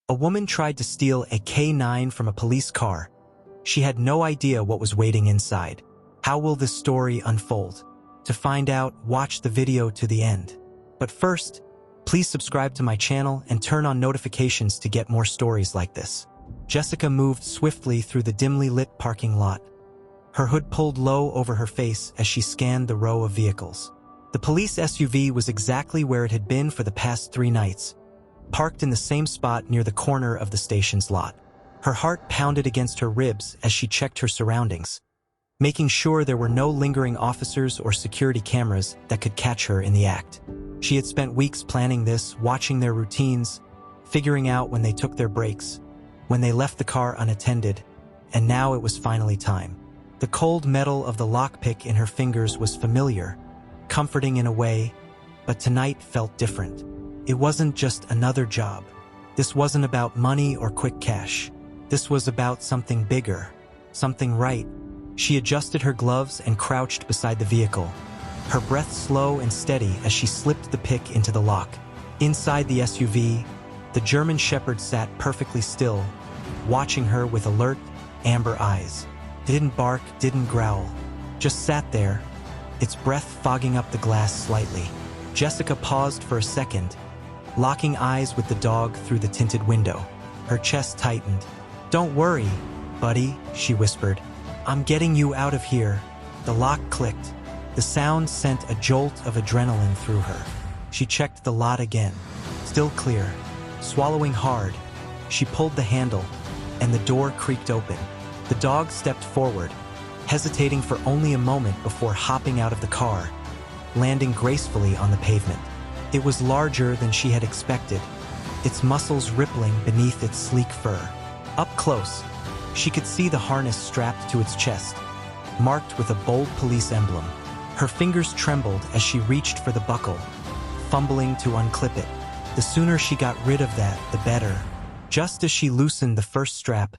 A woman tried to steal a K9 from a police car. She had no idea what was waiting inside. How will this story unfold? To find out, watch the video to the end. But first, please subscribe to my channel and turn on notifications to get more stories like this. Jessica moved swiftly through the dimly lit parking lot. Her hood pulled low over her face as she scanned the row of vehicles. The police SUV was exactly where it had been for the past 3 nights, parked in the same spot near the corner of the station's lot. Her heart pounded against her ribs as she checked her surroundings, making sure there were no lingering officers or security cameras that could catch her in the act. She had spent weeks planning this, watching their routines, figuring out when they took their breaks, when they left the car unattended, and now it was finally time. The cold metal of the lockpick in her fingers was familiar, comforting in a way, but tonight felt different. It wasn't just another job. This wasn't about money or quick cash. This was about something bigger, something right. She adjusted her gloves and crouched beside the vehicle, her breath slow and steady as she slipped the pick into the lock. Inside the SUV, the German Shepherd sat perfectly still, watching her with alert, amber eyes. It didn't bark, didn't growl, just sat there, its breath fogging up the glass slightly. Jessica paused for a second, locking eyes with the dog through the tinted window. Her chest tightened. "Don't worry, buddy," she whispered. "I'm getting you out of here." The lock clicked. The sound sent a jolt of adrenaline through her. She checked the lot again. Still clear. Swallowing hard, she pulled the handle, and the door creaked open. The dog stepped forward, hesitating for only a moment before hopping out of the car, landing gracefully on the pavement. It was larger than she had expected, its muscles rippling beneath its sleek fur. Up close, she could see the harness strapped to its chest, marked with a bold police emblem. Her fingers trembled as she reached for the buckle, fumbling to unclip it. The sooner she got rid of that, the better. Just as she loosened the first strap,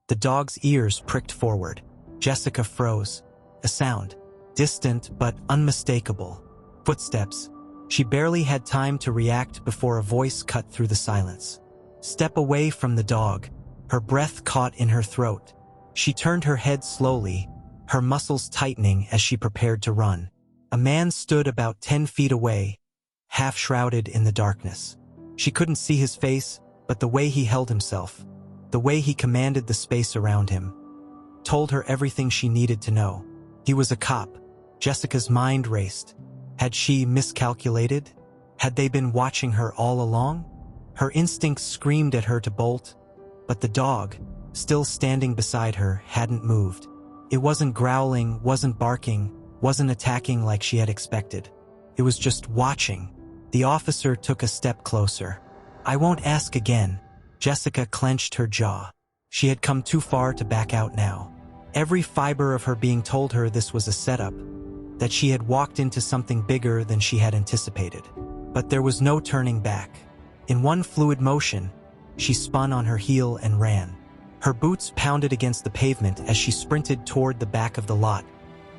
the dog's ears pricked forward. Jessica froze. A sound, distant but unmistakable. Footsteps. She barely had time to react before a voice cut through the silence. "Step away from the dog." Her breath caught in her throat. She turned her head slowly, her muscles tightening as she prepared to run. A man stood about 10 feet away, half shrouded in the darkness. She couldn't see his face, but the way he held himself, the way he commanded the space around him, told her everything she needed to know. He was a cop. Jessica's mind raced. Had she miscalculated? Had they been watching her all along? Her instincts screamed at her to bolt, but the dog, still standing beside her, hadn't moved. It wasn't growling, wasn't barking, wasn't attacking like she had expected. It was just watching. The officer took a step closer. "I won't ask again." Jessica clenched her jaw. She had come too far to back out now. Every fiber of her being told her this was a setup, that she had walked into something bigger than she had anticipated. But there was no turning back. In one fluid motion, she spun on her heel and ran. Her boots pounded against the pavement as she sprinted toward the back of the lot,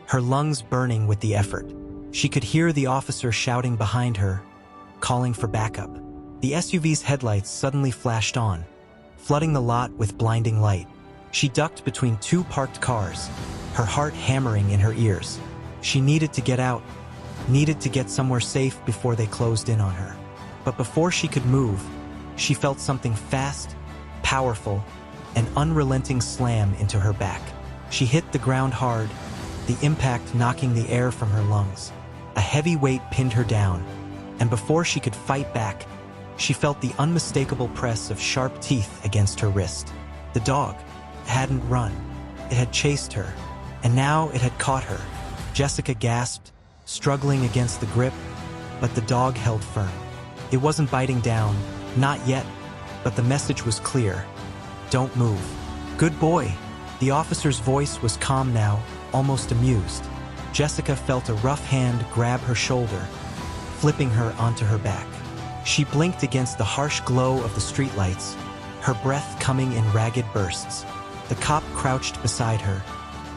her lungs burning with the effort. She could hear the officer shouting behind her, calling for backup. The SUV's headlights suddenly flashed on, flooding the lot with blinding light. She ducked between 2 parked cars, her heart hammering in her ears. She needed to get out, needed to get somewhere safe before they closed in on her. But before she could move, she felt something fast, powerful, an unrelenting slam into her back. She hit the ground hard, the impact knocking the air from her lungs. A heavy weight pinned her down, and before she could fight back, she felt the unmistakable press of sharp teeth against her wrist. The dog hadn't run. It had chased her, and now it had caught her. Jessica gasped, struggling against the grip, but the dog held firm. It wasn't biting down, not yet, but the message was clear. "Don't move." "Good boy." The officer's voice was calm now, almost amused. Jessica felt a rough hand grab her shoulder, flipping her onto her back. She blinked against the harsh glow of the streetlights, her breath coming in ragged bursts. The cop crouched beside her,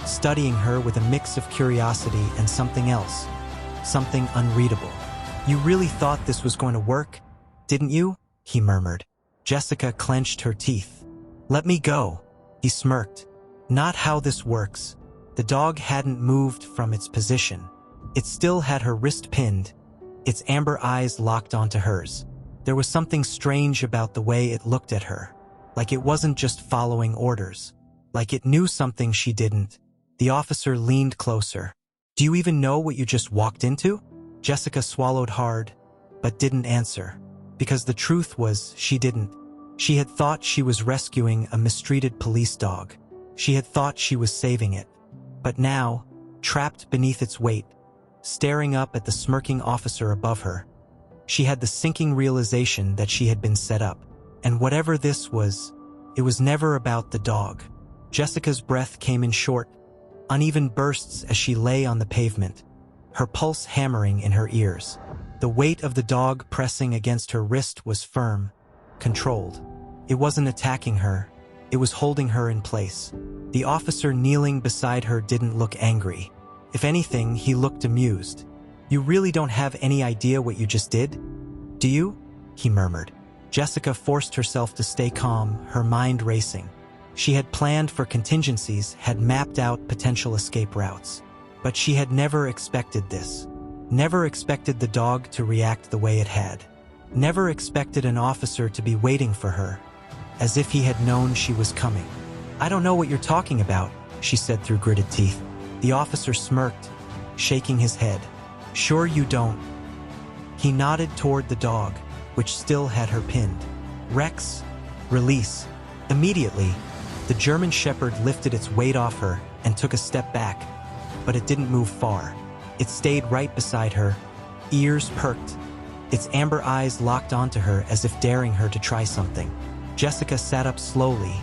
studying her with a mix of curiosity and something else, something unreadable. "You really thought this was going to work, didn't you?" he murmured. Jessica clenched her teeth. "Let me go," he smirked. "Not how this works." The dog hadn't moved from its position. It still had her wrist pinned, its amber eyes locked onto hers. There was something strange about the way it looked at her, like it wasn't just following orders, like it knew something she didn't. The officer leaned closer. "Do you even know what you just walked into?" Jessica swallowed hard, but didn't answer, because the truth was she didn't. She had thought she was rescuing a mistreated police dog. She had thought she was saving it. But now, trapped beneath its weight, staring up at the smirking officer above her, she had the sinking realization that she had been set up. And whatever this was, it was never about the dog. Jessica's breath came in short, uneven bursts as she lay on the pavement, her pulse hammering in her ears. The weight of the dog pressing against her wrist was firm, controlled. It wasn't attacking her, it was holding her in place. The officer kneeling beside her didn't look angry. If anything, he looked amused. "You really don't have any idea what you just did, do you?" he murmured. Jessica forced herself to stay calm, her mind racing. She had planned for contingencies, had mapped out potential escape routes. But she had never expected this. Never expected the dog to react the way it had. Never expected an officer to be waiting for her, as if he had known she was coming. "I don't know what you're talking about," she said through gritted teeth. The officer smirked, shaking his head. "Sure you don't." He nodded toward the dog, which still had her pinned. "Rex, release." Immediately, the German Shepherd lifted its weight off her and took a step back, but it didn't move far. It stayed right beside her, ears perked, its amber eyes locked onto her as if daring her to try something. Jessica sat up slowly,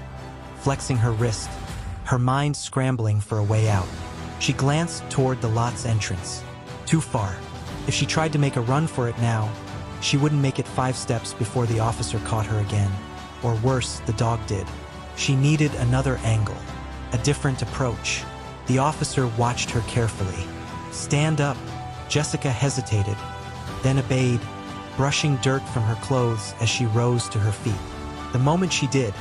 flexing her wrist, her mind scrambling for a way out. She glanced toward the lot's entrance. Too far. If she tried to make a run for it now, she wouldn't make it 5 steps before the officer caught her again. Or worse, the dog did. She needed another angle, a different approach. The officer watched her carefully. "Stand up." Jessica hesitated, then obeyed, brushing dirt from her clothes as she rose to her feet. The moment she did,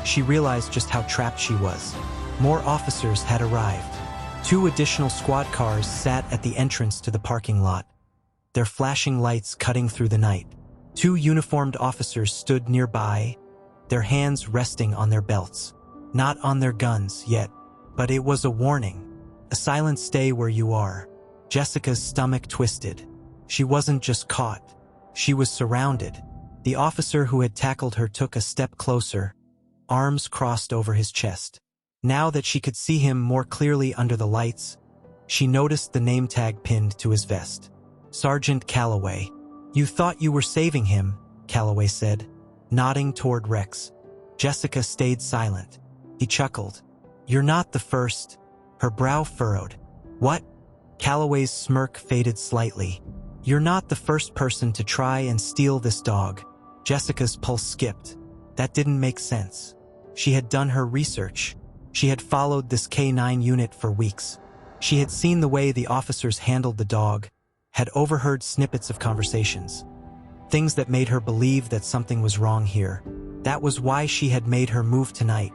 she realized just how trapped she was. More officers had arrived. 2 additional squad cars sat at the entrance to the parking lot, their flashing lights cutting through the night. 2 uniformed officers stood nearby, their hands resting on their belts. Not on their guns yet, but it was a warning. A silent "stay where you are." Jessica's stomach twisted. She wasn't just caught. She was surrounded. The officer who had tackled her took a step closer, arms crossed over his chest. Now that she could see him more clearly under the lights, she noticed the name tag pinned to his vest. "Sergeant Calloway." "You thought you were saving him," Calloway said, nodding toward Rex. Jessica stayed silent. He chuckled. "You're not the first." Her brow furrowed. "What?" Calloway's smirk faded slightly. "You're not the first person to try and steal this dog." Jessica's pulse skipped. That didn't make sense. She had done her research. She had followed this K9 unit for weeks. She had seen the way the officers handled the dog, had overheard snippets of conversations. Things that made her believe that something was wrong here. That was why she had made her move tonight,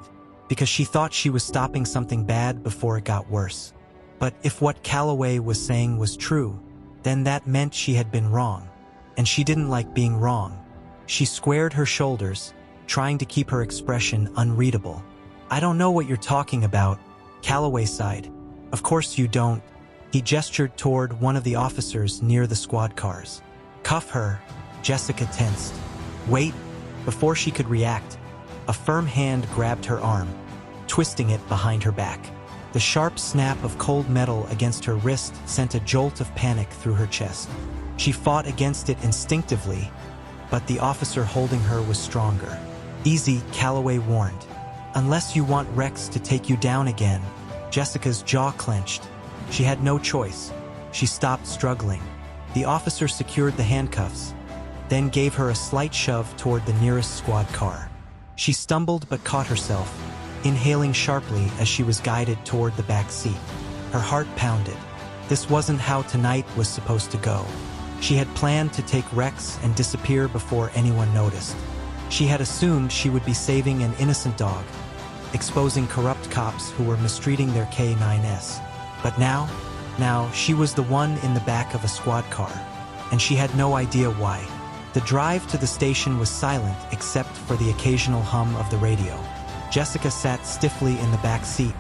because she thought she was stopping something bad before it got worse. But if what Calloway was saying was true, then that meant she had been wrong. And she didn't like being wrong. She squared her shoulders, trying to keep her expression unreadable. "I don't know what you're talking about," Calloway sighed. "Of course you don't." He gestured toward one of the officers near the squad cars. "Cuff her." Jessica tensed. "Wait." Before she could react, a firm hand grabbed her arm, twisting it behind her back. The sharp snap of cold metal against her wrist sent a jolt of panic through her chest. She fought against it instinctively, but the officer holding her was stronger. "Easy," Calloway warned. "Unless you want Rex to take you down again." Jessica's jaw clenched. She had no choice. She stopped struggling. The officer secured the handcuffs, then gave her a slight shove toward the nearest squad car. She stumbled but caught herself, inhaling sharply as she was guided toward the back seat. Her heart pounded. This wasn't how tonight was supposed to go. She had planned to take Rex and disappear before anyone noticed. She had assumed she would be saving an innocent dog, exposing corrupt cops who were mistreating their K9s. But now she was the one in the back of a squad car, and she had no idea why. The drive to the station was silent except for the occasional hum of the radio. Jessica sat stiffly in the back seat,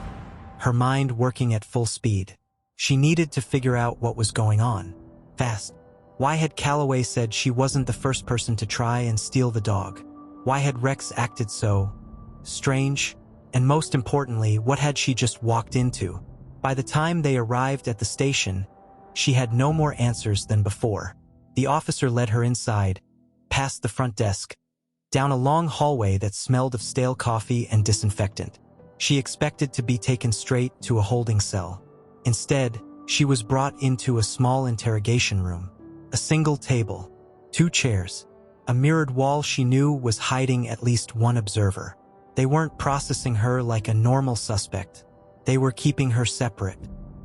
her mind working at full speed. She needed to figure out what was going on. Fast. Why had Calloway said she wasn't the first person to try and steal the dog? Why had Rex acted so strange? And most importantly, what had she just walked into? By the time they arrived at the station, she had no more answers than before. The officer led her inside, past the front desk, down a long hallway that smelled of stale coffee and disinfectant. She expected to be taken straight to a holding cell. Instead, she was brought into a small interrogation room. A single table, 2 chairs, a mirrored wall she knew was hiding at least one observer. They weren't processing her like a normal suspect. They were keeping her separate,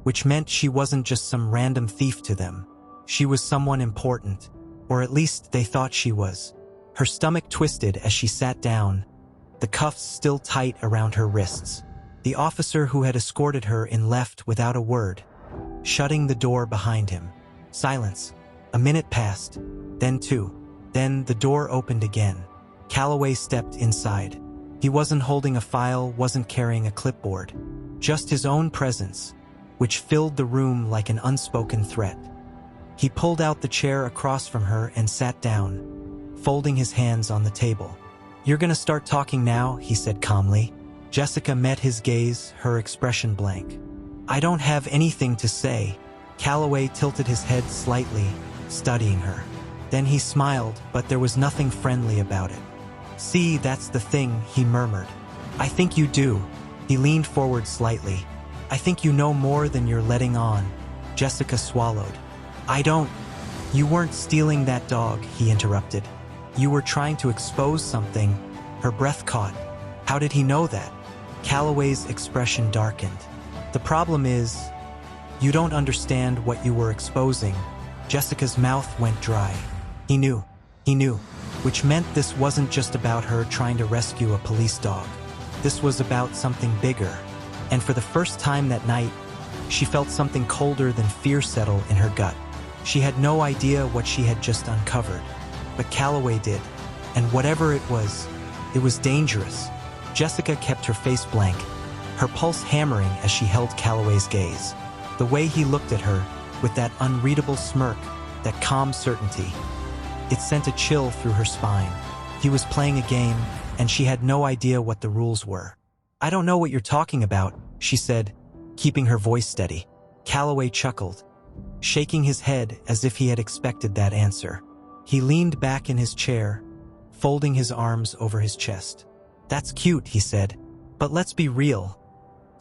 which meant she wasn't just some random thief to them. She was someone important, or at least they thought she was. Her stomach twisted as she sat down, the cuffs still tight around her wrists. The officer who had escorted her in left without a word, shutting the door behind him. Silence. A minute passed, then 2. Then the door opened again. Calloway stepped inside. He wasn't holding a file, wasn't carrying a clipboard. Just his own presence, which filled the room like an unspoken threat. He pulled out the chair across from her and sat down, folding his hands on the table. "You're gonna start talking now," he said calmly. Jessica met his gaze, her expression blank. "I don't have anything to say." Calloway tilted his head slightly, studying her. Then he smiled, but there was nothing friendly about it. "See, that's the thing," he murmured. "I think you do." He leaned forward slightly. "I think you know more than you're letting on." Jessica swallowed. "I don't." "You weren't stealing that dog," he interrupted. "You were trying to expose something." Her breath caught. How did he know that? Calloway's expression darkened. "The problem is, you don't understand what you were exposing." Jessica's mouth went dry. He knew, which meant this wasn't just about her trying to rescue a police dog. This was about something bigger. And for the first time that night, she felt something colder than fear settle in her gut. She had no idea what she had just uncovered, but Calloway did. And whatever it was dangerous. Jessica kept her face blank, her pulse hammering as she held Calloway's gaze. The way he looked at her, with that unreadable smirk, that calm certainty. It sent a chill through her spine. He was playing a game, and she had no idea what the rules were. "I don't know what you're talking about," she said, keeping her voice steady. Calloway chuckled, shaking his head as if he had expected that answer. He leaned back in his chair, folding his arms over his chest. "That's cute," he said, "but let's be real.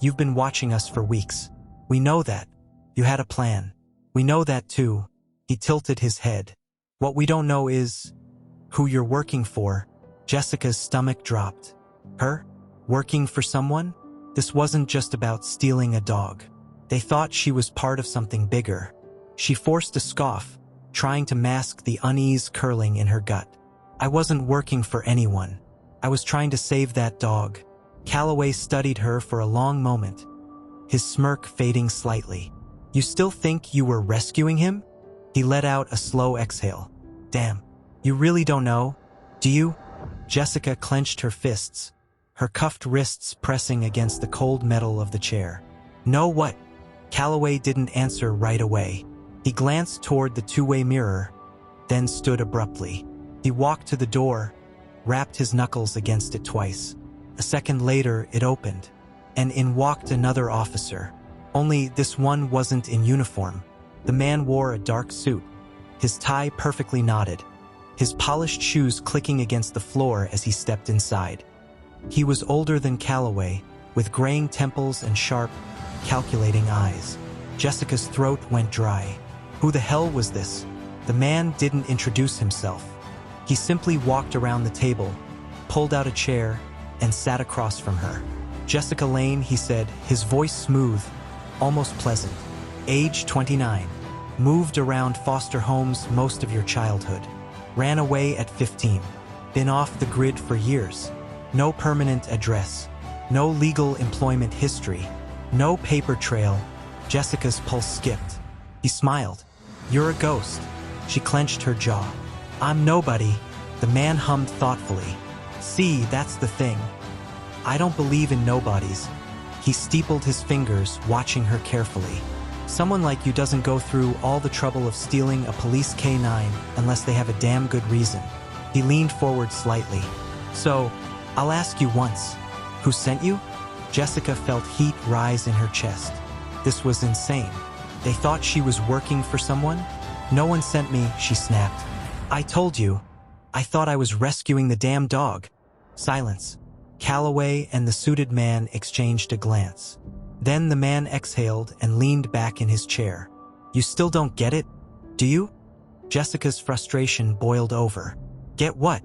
You've been watching us for weeks. We know that. You had a plan. We know that too." He tilted his head. "What we don't know is who you're working for." Jessica's stomach dropped. Her? Working for someone? This wasn't just about stealing a dog. They thought she was part of something bigger. She forced a scoff, trying to mask the unease curling in her gut. "I wasn't working for anyone. I was trying to save that dog." Calloway studied her for a long moment, his smirk fading slightly. "You still think you were rescuing him?" He let out a slow exhale. "Damn, you really don't know, do you?" Jessica clenched her fists, her cuffed wrists pressing against the cold metal of the chair. "Know what?" Calloway didn't answer right away. He glanced toward the two-way mirror, then stood abruptly. He walked to the door, rapped his knuckles against it twice. A second later, it opened, and in walked another officer. Only this one wasn't in uniform. The man wore a dark suit, his tie perfectly knotted, his polished shoes clicking against the floor as he stepped inside. He was older than Calloway, with graying temples and sharp, calculating eyes. Jessica's throat went dry. Who the hell was this? The man didn't introduce himself. He simply walked around the table, pulled out a chair, and sat across from her. "Jessica Lane," he said, his voice smooth, almost pleasant. "Age 29. Moved around foster homes most of your childhood. Ran away at 15. Been off the grid for years. No permanent address. No legal employment history. No paper trail. Jessica's pulse skipped. He smiled. You're a ghost. She clenched her jaw. I'm nobody, the man hummed thoughtfully. See, that's the thing. I don't believe in nobodies. He steepled his fingers, watching her carefully. Someone like you doesn't go through all the trouble of stealing a police K9 unless they have a damn good reason. He leaned forward slightly. So, I'll ask you once. Who sent you? Jessica felt heat rise in her chest. This was insane. They thought she was working for someone? No one sent me, she snapped. I told you. I thought I was rescuing the damn dog. Silence. Calloway and the suited man exchanged a glance. Then the man exhaled and leaned back in his chair. You still don't get it, do you? Jessica's frustration boiled over. Get what?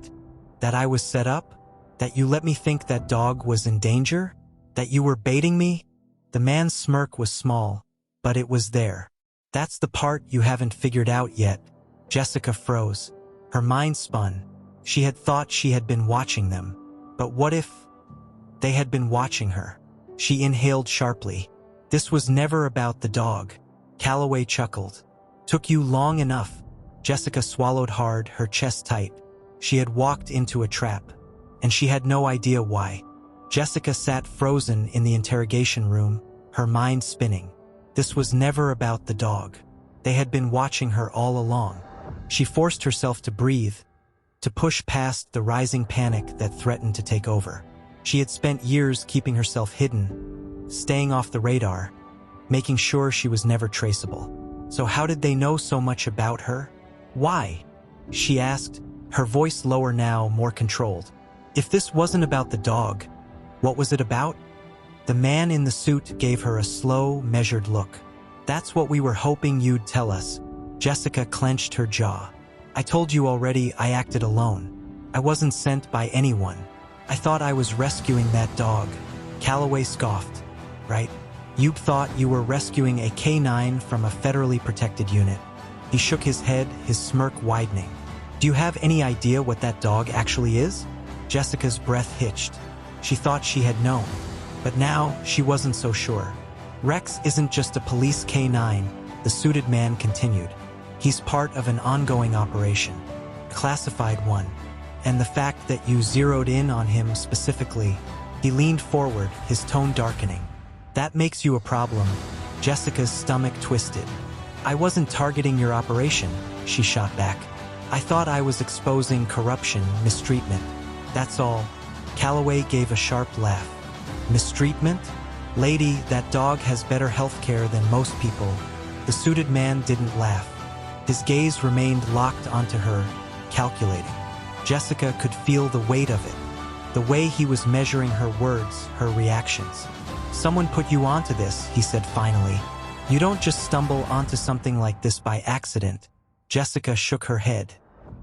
That I was set up? That you let me think that dog was in danger? That you were baiting me? The man's smirk was small, but it was there. That's the part you haven't figured out yet. Jessica froze. Her mind spun. She had thought she had been watching them. But what if they had been watching her? She inhaled sharply. This was never about the dog. Calloway chuckled. Took you long enough. Jessica swallowed hard, her chest tight. She had walked into a trap, and she had no idea why. Jessica sat frozen in the interrogation room, her mind spinning. This was never about the dog. They had been watching her all along. She forced herself to breathe, to push past the rising panic that threatened to take over. She had spent years keeping herself hidden, staying off the radar, making sure she was never traceable. So how did they know so much about her? Why? She asked, her voice lower now, more controlled. If this wasn't about the dog, what was it about? The man in the suit gave her a slow, measured look. That's what we were hoping you'd tell us. Jessica clenched her jaw. I told you already I acted alone. I wasn't sent by anyone. I thought I was rescuing that dog. Calloway scoffed. Right? You thought you were rescuing a K9 from a federally protected unit. He shook his head, his smirk widening. Do you have any idea what that dog actually is? Jessica's breath hitched. She thought she had known, but now she wasn't so sure. Rex isn't just a police K9, the suited man continued. He's part of an ongoing operation, classified one. And the fact that you zeroed in on him specifically, he leaned forward, his tone darkening. That makes you a problem. Jessica's stomach twisted. I wasn't targeting your operation, she shot back. I thought I was exposing corruption, mistreatment. That's all. Calloway gave a sharp laugh. Mistreatment? Lady, that dog has better health care than most people. The suited man didn't laugh. His gaze remained locked onto her, calculating. Jessica could feel the weight of it, the way he was measuring her words, her reactions. Someone put you onto this, he said finally. You don't just stumble onto something like this by accident. Jessica shook her head.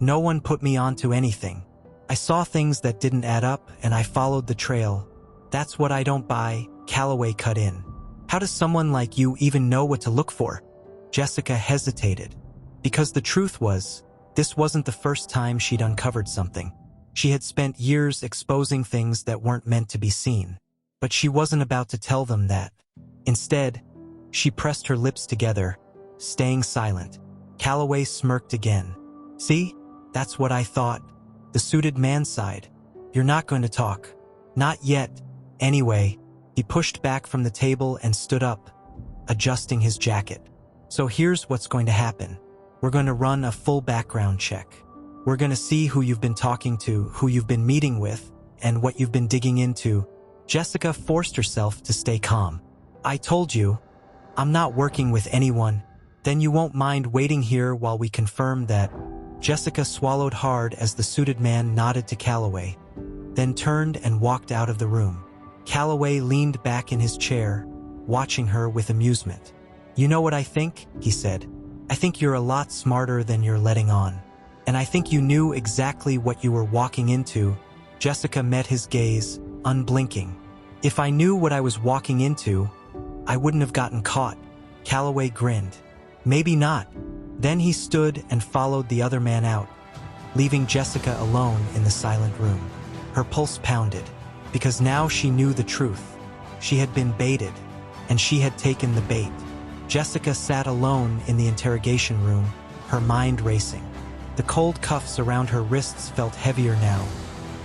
No one put me onto anything. I saw things that didn't add up, and I followed the trail. That's what I don't buy, Calloway cut in. How does someone like you even know what to look for? Jessica hesitated. Because the truth was, this wasn't the first time she'd uncovered something. She had spent years exposing things that weren't meant to be seen. But she wasn't about to tell them that. Instead, she pressed her lips together, staying silent. Calloway smirked again. See? That's what I thought. The suited man sighed. You're not going to talk. Not yet. Anyway, he pushed back from the table and stood up, adjusting his jacket. So here's what's going to happen. We're going to run a full background check. We're going to see who you've been talking to, who you've been meeting with, and what you've been digging into. Jessica forced herself to stay calm. I told you, I'm not working with anyone. Then you won't mind waiting here while we confirm that. Jessica swallowed hard as the suited man nodded to Calloway, then turned and walked out of the room. Calloway leaned back in his chair, watching her with amusement. You know what I think? He said. I think you're a lot smarter than you're letting on. And I think you knew exactly what you were walking into. Jessica met his gaze, unblinking. If I knew what I was walking into, I wouldn't have gotten caught. Calloway grinned. Maybe not. Then he stood and followed the other man out. leaving Jessica alone in the silent room. Her pulse pounded, because now she knew the truth. She had been baited, and she had taken the bait. Jessica sat alone in the interrogation room, her mind racing. The cold cuffs around her wrists felt heavier now,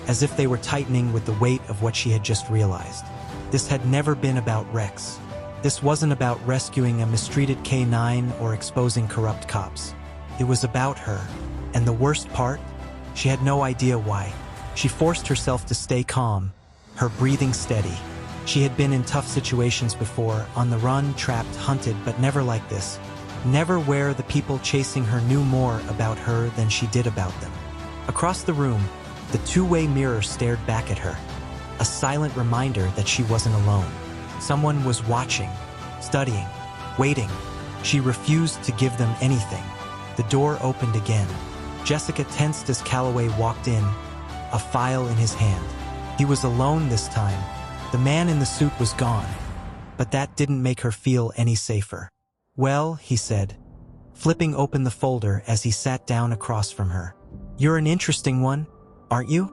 as if they were tightening with the weight of what she had just realized. This had never been about Rex. This wasn't about rescuing a mistreated K9 or exposing corrupt cops. It was about her. And the worst part? She had no idea why. She forced herself to stay calm, her breathing steady. She had been in tough situations before, on the run, trapped, hunted, but never like this. Never where the people chasing her knew more about her than she did about them. Across the room, the two-way mirror stared back at her, a silent reminder that she wasn't alone. Someone was watching, studying, waiting. She refused to give them anything. The door opened again. Jessica tensed as Calloway walked in, a file in his hand. He was alone this time. The man in the suit was gone, but that didn't make her feel any safer. "Well," he said, flipping open the folder as he sat down across from her. "You're an interesting one, aren't you?"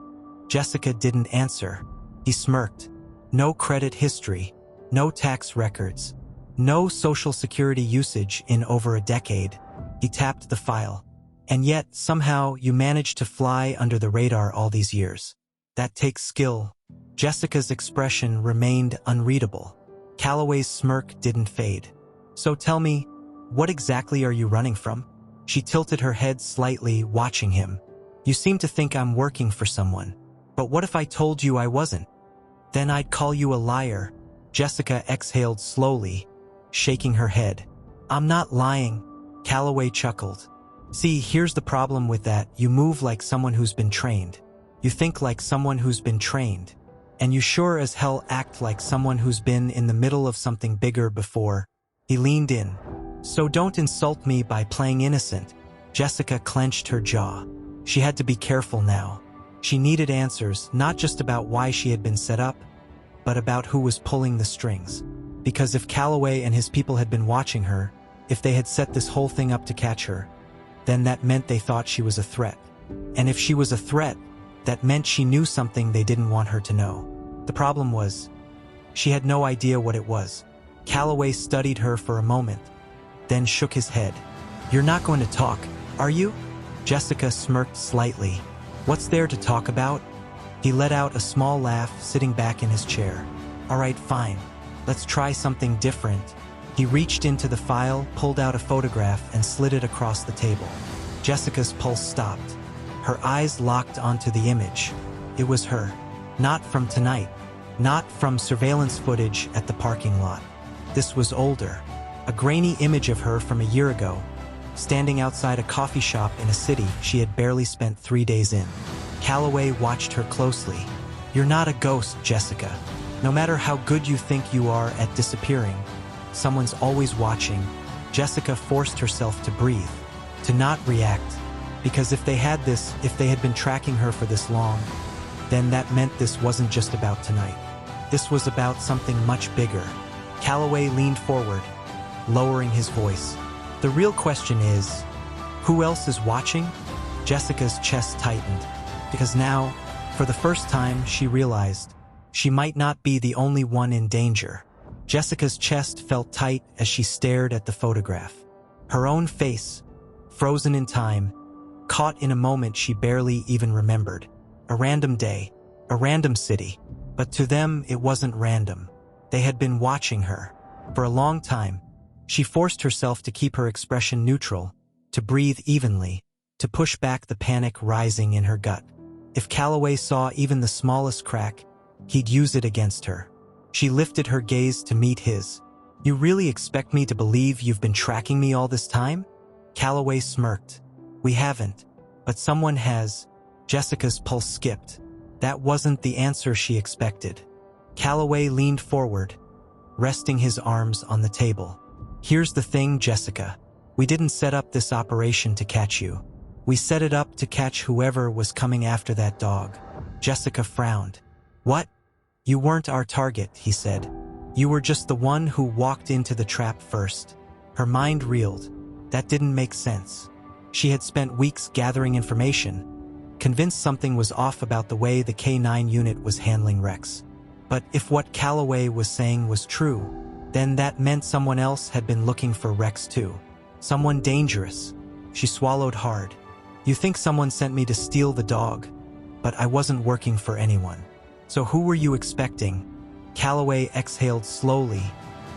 Jessica didn't answer. He smirked. No credit history, no tax records, no social security usage in over a decade. He tapped the file. "And yet, somehow, you managed to fly under the radar all these years. That takes skill." Jessica's expression remained unreadable. Calloway's smirk didn't fade. "So tell me, what exactly are you running from?" She tilted her head slightly, watching him. "You seem to think I'm working for someone. But what if I told you I wasn't? Then I'd call you a liar." Jessica exhaled slowly, shaking her head. "I'm not lying." Calloway chuckled. "See, here's the problem with that. You move like someone who's been trained. You think like someone who's been trained. And you sure as hell act like someone who's been in the middle of something bigger before." He leaned in. "So don't insult me by playing innocent." Jessica clenched her jaw. She had to be careful now. She needed answers, not just about why she had been set up, but about who was pulling the strings. Because if Calloway and his people had been watching her, if they had set this whole thing up to catch her, then that meant they thought she was a threat. And if she was a threat, that meant she knew something they didn't want her to know. The problem was, she had no idea what it was. Calloway studied her for a moment, then shook his head. "You're not going to talk, are you?" Jessica smirked slightly. "What's there to talk about?" He let out a small laugh, sitting back in his chair. "All right, fine. Let's try something different." He reached into the file, pulled out a photograph, and slid it across the table. Jessica's pulse stopped. Her eyes locked onto the image. It was her. Not from tonight. Not from surveillance footage at the parking lot. This was older. A grainy image of her from a year ago, standing outside a coffee shop in a city she had barely spent 3 days in. Calloway watched her closely. "You're not a ghost, Jessica. No matter how good you think you are at disappearing, someone's always watching." Jessica forced herself to breathe, to not react, because if they had been tracking her for this long, then that meant this wasn't just about tonight. This was about something much bigger. Calloway leaned forward, lowering his voice. "The real question is, who else is watching?" Jessica's chest tightened, because now, for the first time, she realized she might not be the only one in danger. Jessica's chest felt tight as she stared at the photograph. Her own face, frozen in time, caught in a moment she barely even remembered. A random day, a random city. But to them, it wasn't random. They had been watching her. For a long time, she forced herself to keep her expression neutral, to breathe evenly, to push back the panic rising in her gut. If Calloway saw even the smallest crack, he'd use it against her. She lifted her gaze to meet his. "You really expect me to believe you've been tracking me all this time?" Calloway smirked. "We haven't, but someone has." Jessica's pulse skipped. That wasn't the answer she expected. Calloway leaned forward, resting his arms on the table. "Here's the thing, Jessica. We didn't set up this operation to catch you. We set it up to catch whoever was coming after that dog." Jessica frowned. "What? You weren't our target," he said. "You were just the one who walked into the trap first." Her mind reeled. That didn't make sense. She had spent weeks gathering information, convinced something was off about the way the K9 unit was handling Rex. But if what Calloway was saying was true, then that meant someone else had been looking for Rex too. Someone dangerous. She swallowed hard. You think someone sent me to steal the dog? But I wasn't working for anyone. So who were you expecting? Calloway exhaled slowly,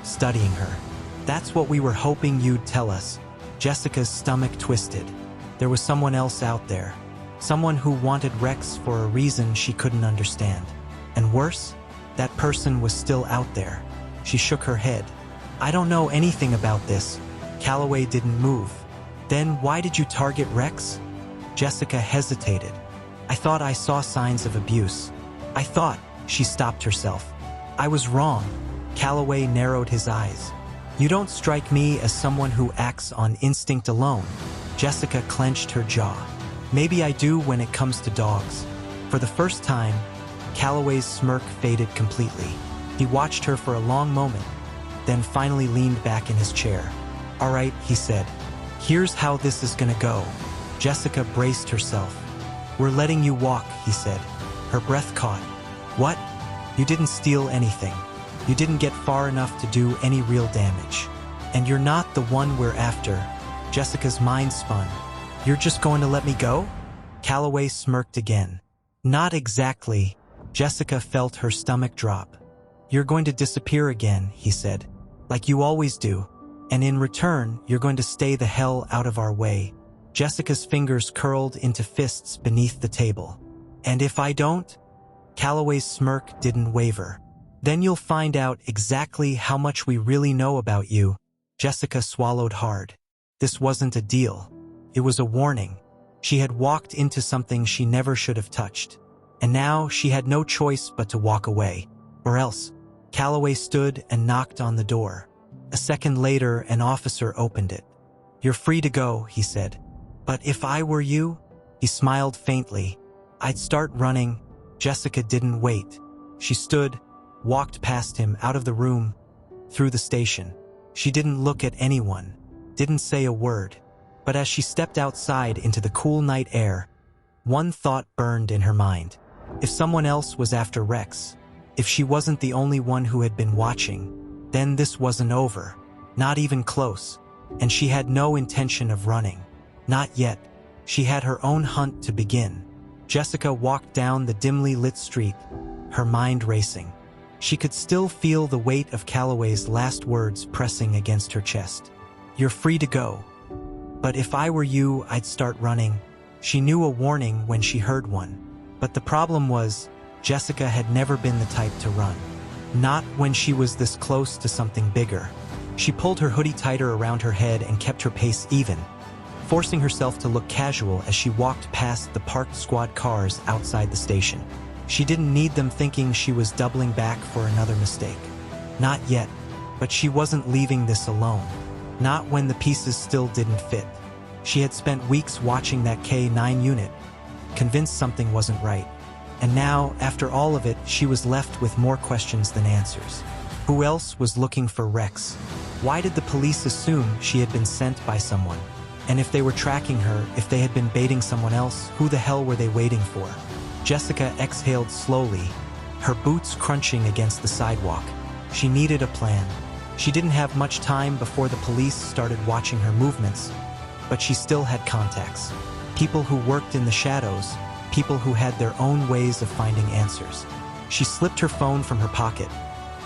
studying her. That's what we were hoping you'd tell us. Jessica's stomach twisted. There was someone else out there. Someone who wanted Rex for a reason she couldn't understand. And worse, that person was still out there. She shook her head. I don't know anything about this. Calloway didn't move. Then why did you target Rex? Jessica hesitated. I thought I saw signs of abuse. I thought. She stopped herself. I was wrong. Calloway narrowed his eyes. You don't strike me as someone who acts on instinct alone. Jessica clenched her jaw. Maybe I do when it comes to dogs. For the first time, Calloway's smirk faded completely. He watched her for a long moment, then finally leaned back in his chair. All right, he said. Here's how this is gonna go. Jessica braced herself. We're letting you walk, he said. Her breath caught. What? You didn't steal anything. You didn't get far enough to do any real damage. And you're not the one we're after. Jessica's mind spun. You're just going to let me go? Calloway smirked again. Not exactly. Jessica felt her stomach drop. You're going to disappear again, he said. Like you always do. And in return, you're going to stay the hell out of our way. Jessica's fingers curled into fists beneath the table. And if I don't? Calloway's smirk didn't waver. Then you'll find out exactly how much we really know about you. Jessica swallowed hard. This wasn't a deal. It was a warning. She had walked into something she never should have touched. And now she had no choice but to walk away. Or else. Calloway stood and knocked on the door. A second later, an officer opened it. You're free to go, he said. But if I were you? He smiled faintly. I'd start running. Jessica didn't wait. She stood, walked past him out of the room, through the station. She didn't look at anyone, didn't say a word. But as she stepped outside into the cool night air, one thought burned in her mind. If someone else was after Rex, if she wasn't the only one who had been watching, then this wasn't over. Not even close. And she had no intention of running. Not yet. She had her own hunt to begin. Jessica walked down the dimly lit street, her mind racing. She could still feel the weight of Calloway's last words pressing against her chest. You're free to go. But if I were you, I'd start running. She knew a warning when she heard one. But the problem was, Jessica had never been the type to run. Not when she was this close to something bigger. She pulled her hoodie tighter around her head and kept her pace even, forcing herself to look casual as she walked past the parked squad cars outside the station. She didn't need them thinking she was doubling back for another mistake. Not yet, but she wasn't leaving this alone. Not when the pieces still didn't fit. She had spent weeks watching that K9 unit, convinced something wasn't right. And now, after all of it, she was left with more questions than answers. Who else was looking for Rex? Why did the police assume she had been sent by someone? And if they were tracking her, if they had been baiting someone else, who the hell were they waiting for? Jessica exhaled slowly, her boots crunching against the sidewalk. She needed a plan. She didn't have much time before the police started watching her movements, but she still had contacts. People who worked in the shadows, people who had their own ways of finding answers. She slipped her phone from her pocket,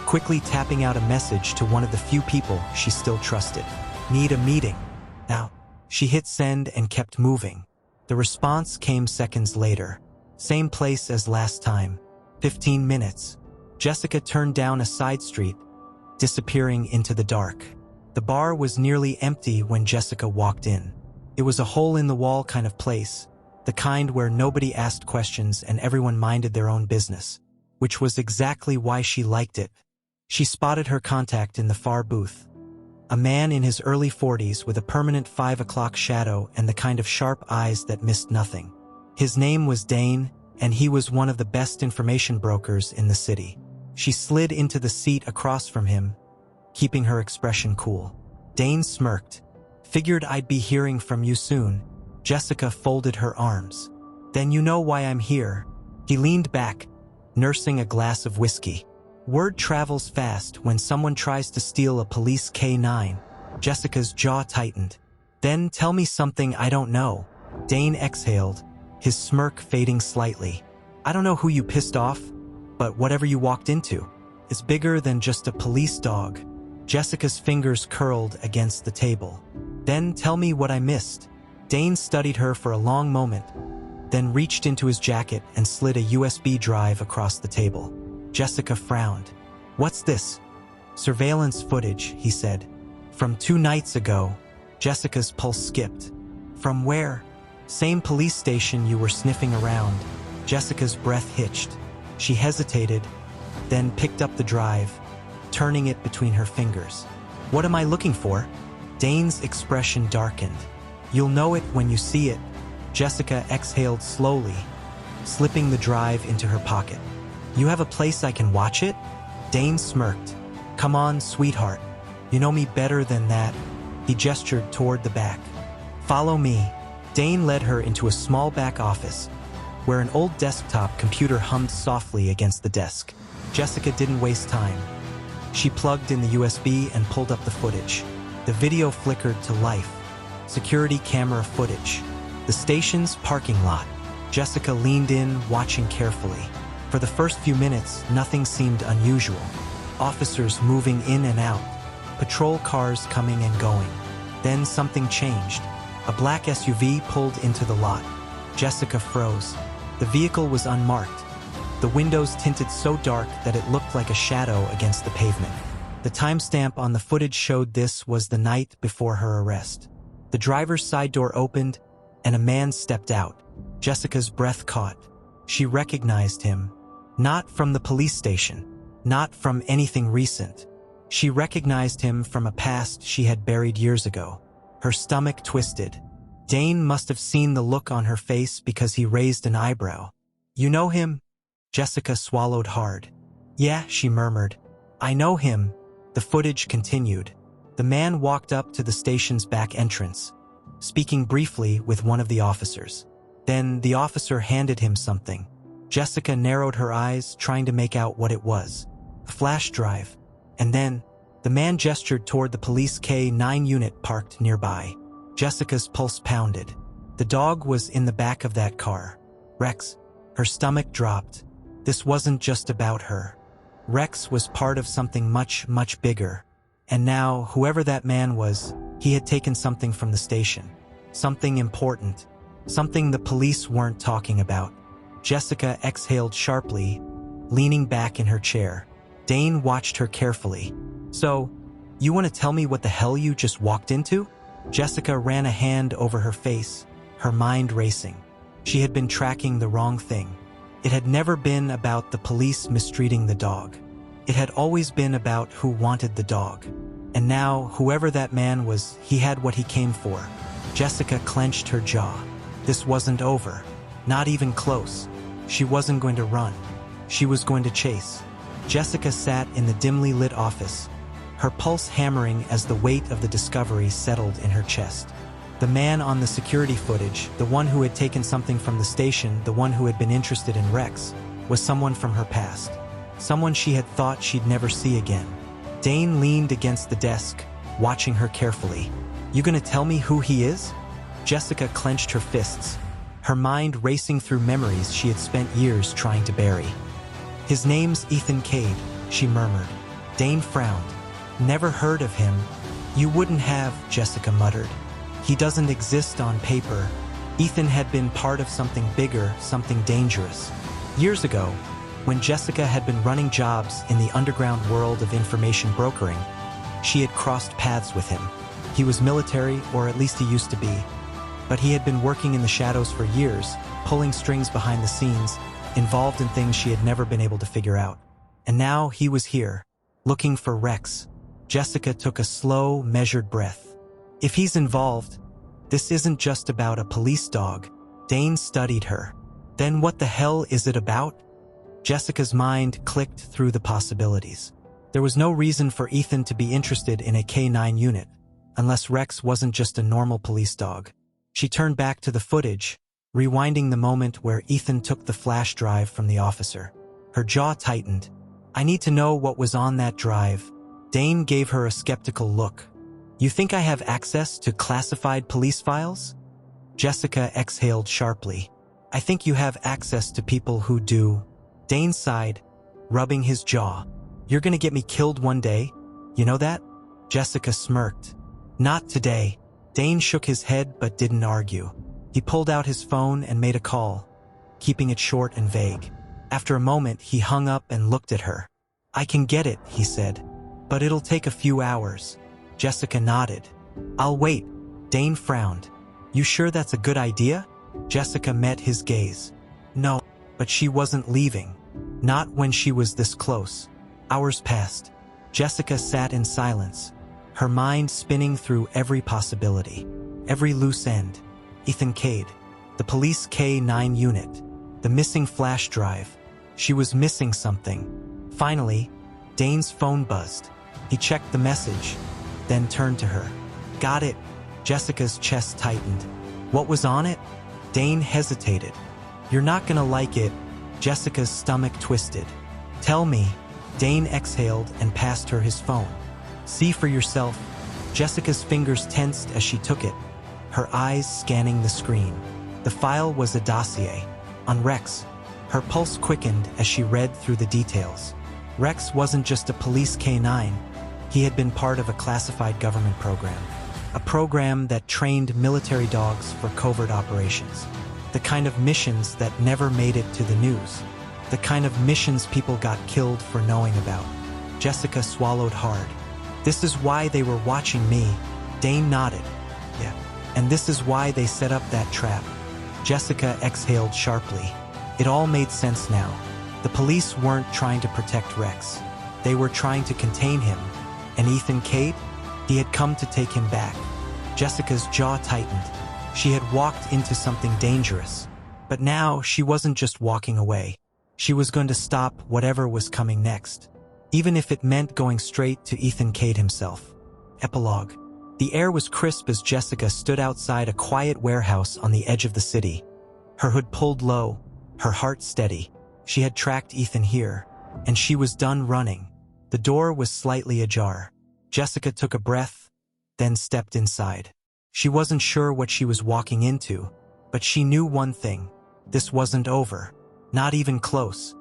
quickly tapping out a message to one of the few people she still trusted. Need a meeting. Now, she hit send and kept moving. The response came seconds later. Same place as last time. 15 minutes. Jessica turned down a side street, disappearing into the dark. The bar was nearly empty when Jessica walked in. It was a hole-in-the-wall kind of place, the kind where nobody asked questions and everyone minded their own business, which was exactly why she liked it. She spotted her contact in the far booth. A man in his early 40s with a permanent 5 o'clock shadow and the kind of sharp eyes that missed nothing. His name was Dane, and he was one of the best information brokers in the city. She slid into the seat across from him, keeping her expression cool. Dane smirked. Figured I'd be hearing from you soon. Jessica folded her arms. Then you know why I'm here. He leaned back, nursing a glass of whiskey. Word travels fast when someone tries to steal a police K9. Jessica's jaw tightened. Then tell me something I don't know. Dane exhaled, his smirk fading slightly. I don't know who you pissed off, but whatever you walked into is bigger than just a police dog. Jessica's fingers curled against the table. Then tell me what I missed. Dane studied her for a long moment, then reached into his jacket and slid a USB drive across the table. Jessica frowned. What's this? Surveillance footage, he said. From 2 nights ago. Jessica's pulse skipped. From where? Same police station you were sniffing around. Jessica's breath hitched. She hesitated, then picked up the drive, turning it between her fingers. What am I looking for? Dane's expression darkened. You'll know it when you see it. Jessica exhaled slowly, slipping the drive into her pocket. You have a place I can watch it? Dane smirked. Come on, sweetheart. You know me better than that. He gestured toward the back. Follow me. Dane led her into a small back office, where an old desktop computer hummed softly against the desk. Jessica didn't waste time. She plugged in the USB and pulled up the footage. The video flickered to life. Security camera footage. The station's parking lot. Jessica leaned in, watching carefully. For the first few minutes, nothing seemed unusual. Officers moving in and out. Patrol cars coming and going. Then something changed. A black SUV pulled into the lot. Jessica froze. The vehicle was unmarked. The windows tinted so dark that it looked like a shadow against the pavement. The timestamp on the footage showed this was the night before her arrest. The driver's side door opened, and a man stepped out. Jessica's breath caught. She recognized him. Not from the police station. Not from anything recent. She recognized him from a past she had buried years ago. Her stomach twisted. Dane must have seen the look on her face because he raised an eyebrow. You know him? Jessica swallowed hard. Yeah, she murmured. I know him. The footage continued. The man walked up to the station's back entrance, speaking briefly with one of the officers. Then the officer handed him something. Jessica narrowed her eyes, trying to make out what it was. A flash drive. And then, the man gestured toward the police K9 unit parked nearby. Jessica's pulse pounded. The dog was in the back of that car. Rex. Her stomach dropped. This wasn't just about her. Rex was part of something much, much bigger. And now, whoever that man was, he had taken something from the station. Something important. Something the police weren't talking about. Jessica exhaled sharply, leaning back in her chair. Dane watched her carefully. So, you want to tell me what the hell you just walked into? Jessica ran a hand over her face, her mind racing. She had been tracking the wrong thing. It had never been about the police mistreating the dog. It had always been about who wanted the dog. And now, whoever that man was, he had what he came for. Jessica clenched her jaw. This wasn't over. Not even close. She wasn't going to run. She was going to chase. Jessica sat in the dimly lit office, her pulse hammering as the weight of the discovery settled in her chest. The man on the security footage, the one who had taken something from the station, the one who had been interested in Rex, was someone from her past. Someone she had thought she'd never see again. Dane leaned against the desk, watching her carefully. You gonna tell me who he is? Jessica clenched her fists, her mind racing through memories she had spent years trying to bury. His name's Ethan Cade, she murmured. Dane frowned. Never heard of him. You wouldn't have, Jessica muttered. He doesn't exist on paper. Ethan had been part of something bigger, something dangerous. Years ago, when Jessica had been running jobs in the underground world of information brokering, she had crossed paths with him. He was military, or at least he used to be. But he had been working in the shadows for years, pulling strings behind the scenes, involved in things she had never been able to figure out. And now he was here, looking for Rex. Jessica took a slow, measured breath. If he's involved, this isn't just about a police dog. Dane studied her. Then what the hell is it about? Jessica's mind clicked through the possibilities. There was no reason for Ethan to be interested in a K9 unit, unless Rex wasn't just a normal police dog. She turned back to the footage, rewinding the moment where Ethan took the flash drive from the officer. Her jaw tightened. I need to know what was on that drive. Dane gave her a skeptical look. You think I have access to classified police files? Jessica exhaled sharply. I think you have access to people who do. Dane sighed, rubbing his jaw. You're gonna get me killed one day. You know that? Jessica smirked. Not today. Dane shook his head but didn't argue. He pulled out his phone and made a call, keeping it short and vague. After a moment, he hung up and looked at her. I can get it, he said, but it'll take a few hours. Jessica nodded. I'll wait. Dane frowned. You sure that's a good idea? Jessica met his gaze. No, but she wasn't leaving. Not when she was this close. Hours passed. Jessica sat in silence, her mind spinning through every possibility, every loose end. Ethan Cade, the police K-9 unit, the missing flash drive. She was missing something. Finally, Dane's phone buzzed. He checked the message, then turned to her. Got it. Jessica's chest tightened. What was on it? Dane hesitated. You're not gonna like it. Jessica's stomach twisted. Tell me. Dane exhaled and passed her his phone. See for yourself. Jessica's fingers tensed as she took it, her eyes scanning the screen. The file was a dossier on Rex. Her pulse quickened as she read through the details. Rex wasn't just a police K-9. He had been part of a classified government program. A program that trained military dogs for covert operations. The kind of missions that never made it to the news. The kind of missions people got killed for knowing about. Jessica swallowed hard. This is why they were watching me. Dane nodded. Yeah. And this is why they set up that trap. Jessica exhaled sharply. It all made sense now. The police weren't trying to protect Rex. They were trying to contain him. And Ethan Cade? He had come to take him back. Jessica's jaw tightened. She had walked into something dangerous. But now she wasn't just walking away. She was going to stop whatever was coming next, even if it meant going straight to Ethan Cade himself. Epilogue. The air was crisp as Jessica stood outside a quiet warehouse on the edge of the city. Her hood pulled low, her heart steady. She had tracked Ethan here, and she was done running. The door was slightly ajar. Jessica took a breath, then stepped inside. She wasn't sure what she was walking into, but she knew one thing. This wasn't over. Not even close.